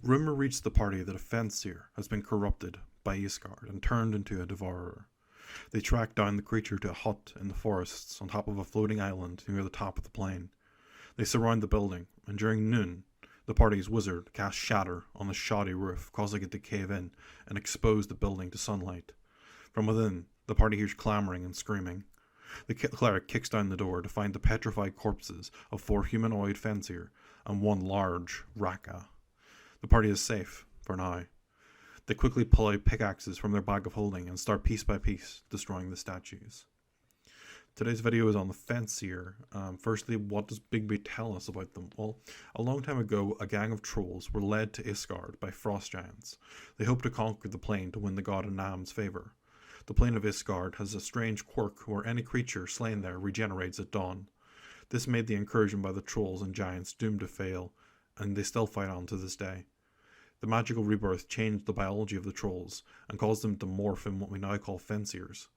Rumour reached the party that a Fensir has been corrupted by Isgard and turned into a devourer. They track down the creature to a hut in the forests on top of a floating island near the top of the plain. They surround the building, and during noon, the party's wizard casts Shatter on the shoddy roof, causing it to cave in and expose the building to sunlight. From within, the party hears clamouring and screaming. The cleric kicks down the door to find the petrified corpses of 4 humanoid Fensir and 1 large Raka. The party is safe, for now. They quickly pull out pickaxes from their bag of holding and start piece by piece destroying the statues. Today's video is on the Fensir. Firstly, what does Bigby tell us about them? Well, a long time ago, a gang of trolls were led to Isgard by frost giants. They hoped to conquer the plane to win the god Anam's favour. The plane of Isgard has a strange quirk where any creature slain there regenerates at dawn. This made the incursion by the trolls and giants doomed to fail, and they still fight on to this day. The magical rebirth changed the biology of the trolls and caused them to morph in what we now call Fensirs.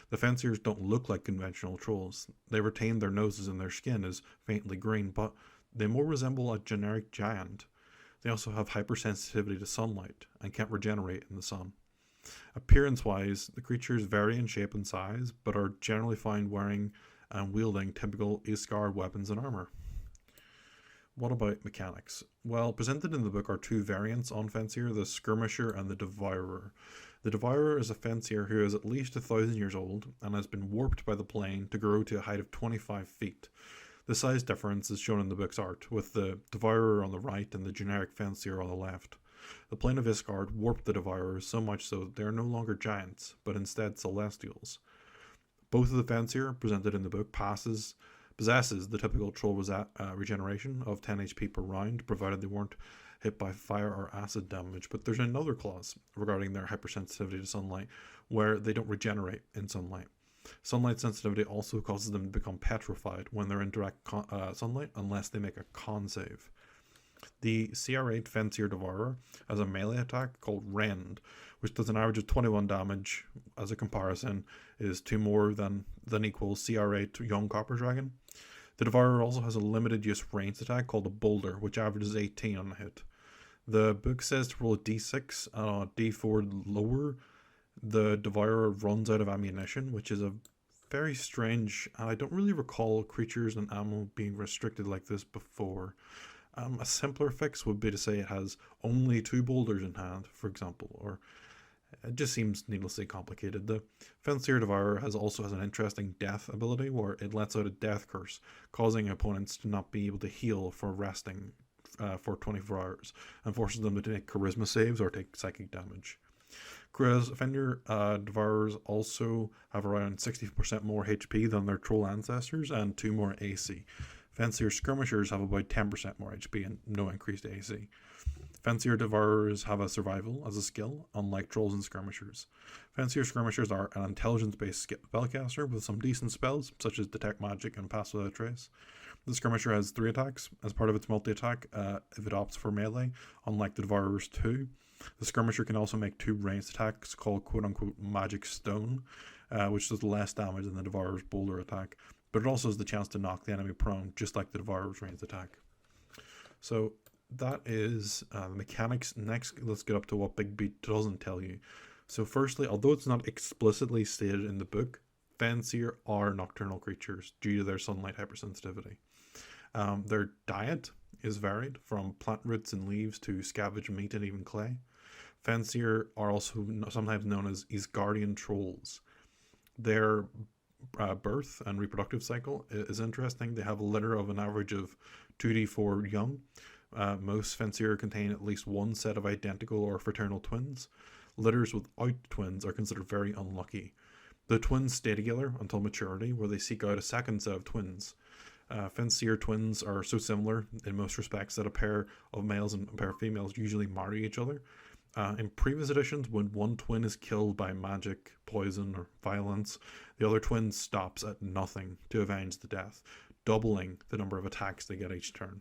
The Fensirs don't look like conventional trolls. They retain their noses and their skin is faintly green, but they more resemble a generic giant. They also have hypersensitivity to sunlight and can't regenerate in the sun. Appearance-wise, the creatures vary in shape and size, but are generally found wearing and wielding typical Isgard weapons and armour. What about mechanics? Well, presented in the book are 2 variants on Fensir, the Skirmisher and the Devourer. The Devourer is a Fensir who is at least 1,000 years old and has been warped by the plane to grow to a height of 25 feet. The size difference is shown in the book's art, with the Devourer on the right and the generic Fensir on the left. The plane of Isgard warped the Devourers so much so that they are no longer giants, but instead celestials. Both of the Fensir presented in the book possesses the typical troll regeneration of 10 HP per round, provided they weren't hit by fire or acid damage. But there's another clause regarding their hypersensitivity to sunlight, where they don't regenerate in sunlight. Sunlight sensitivity also causes them to become petrified when they're in direct sunlight, unless they make a con save. The CR8 Fensir Devourer has a melee attack called Rend, which does an average of 21 damage. As a comparison, is 2 more than equals CR8 Young Copper Dragon. The Devourer also has a limited use ranged attack called a Boulder, which averages 18 on a hit. The book says to roll a d6, and on a d4 lower, the Devourer runs out of ammunition, which is a very strange, and I don't really recall creatures and ammo being restricted like this before. A simpler fix would be to say it has only 2 boulders in hand, for example, or it just seems needlessly complicated. The Fensir Devourer also has an interesting death ability where it lets out a death curse, causing opponents to not be able to heal for resting for 24 hours, and forces them to make charisma saves or take psychic damage. Fensir Devourers also have around 60% more HP than their troll ancestors and 2 more AC. Fensir Skirmishers have about 10% more HP and no increased AC. Fensir Devourers have a survival as a skill, unlike trolls and skirmishers. Fensir Skirmishers are an intelligence-based spellcaster with some decent spells, such as Detect Magic and Pass Without a Trace. The Skirmisher has 3 attacks as part of its multi-attack if it opts for melee, unlike the Devourer's 2. The Skirmisher can also make 2 ranged attacks called quote-unquote Magic Stone, which does less damage than the Devourer's Boulder attack, but it also has the chance to knock the enemy prone, just like the Devourer's ranged attack. So that is the mechanics. Next, let's get up to what Bigby doesn't tell you. So firstly, although it's not explicitly stated in the book, Fensir are nocturnal creatures due to their sunlight hypersensitivity. Their diet is varied, from plant roots and leaves to scavenged meat and even clay. Fensir are also sometimes known as Isgardian trolls. Their birth and reproductive cycle is interesting. They have a litter of an average of 2d4 young. Most Fensir contain at least 1 set of identical or fraternal twins. Litters without twins are considered very unlucky. The twins stay together until maturity, where they seek out a second set of twins. Fensir twins are so similar in most respects that a pair of males and a pair of females usually marry each other. In previous editions, when one twin is killed by magic, poison, or violence, the other twin stops at nothing to avenge the death, doubling the number of attacks they get each turn.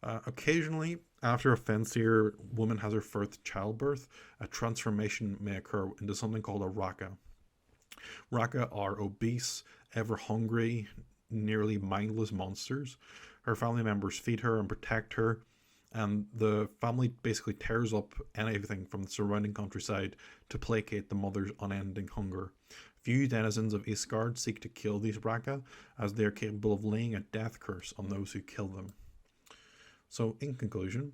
Occasionally, after a Fensir woman has her first childbirth, a transformation may occur into something called a Raka. Raka are obese, ever hungry, nearly mindless monsters. Her family members feed her and protect her, and the family basically tears up anything from the surrounding countryside to placate the mother's unending hunger. Few denizens of Isgard seek to kill these Raka, as they are capable of laying a death curse on those who kill them. So, in conclusion,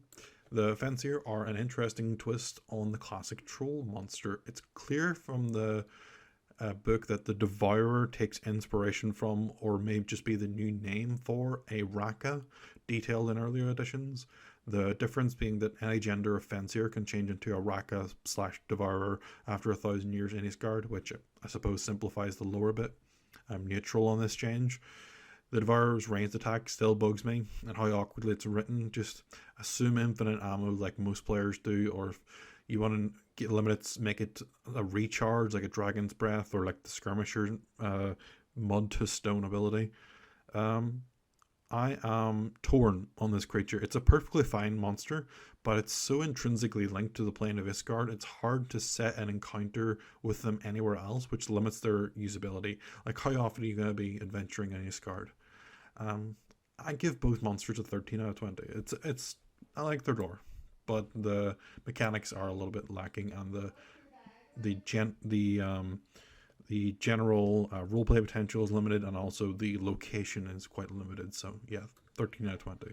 the Fensir are an interesting twist on the classic troll monster. It's clear from the book that the Devourer takes inspiration from, or may just be the new name for, a Raka, detailed in earlier editions. The difference being that any gender of Fensir can change into a Raka slash Devourer after 1,000 years in Isgard, which I suppose simplifies the lore a bit. I'm neutral on this change. The Devourer's ranged attack still bugs me, and how awkwardly it's written. Just assume infinite ammo like most players do, or if you want to get limits, make it a recharge like a Dragon's Breath or like the Skirmisher mud to stone ability. Um, I am torn on this creature. It's a perfectly fine monster, but it's so intrinsically linked to the plane of Isgard, it's hard to set an encounter with them anywhere else, which limits their usability. Like, how often are you going to be adventuring in Isgard? I give both monsters a 13 out of 20. It's I like their lore, but the mechanics are a little bit lacking, and the gen the general roleplay potential is limited, and also the location is quite limited. So yeah, 13 out of 20.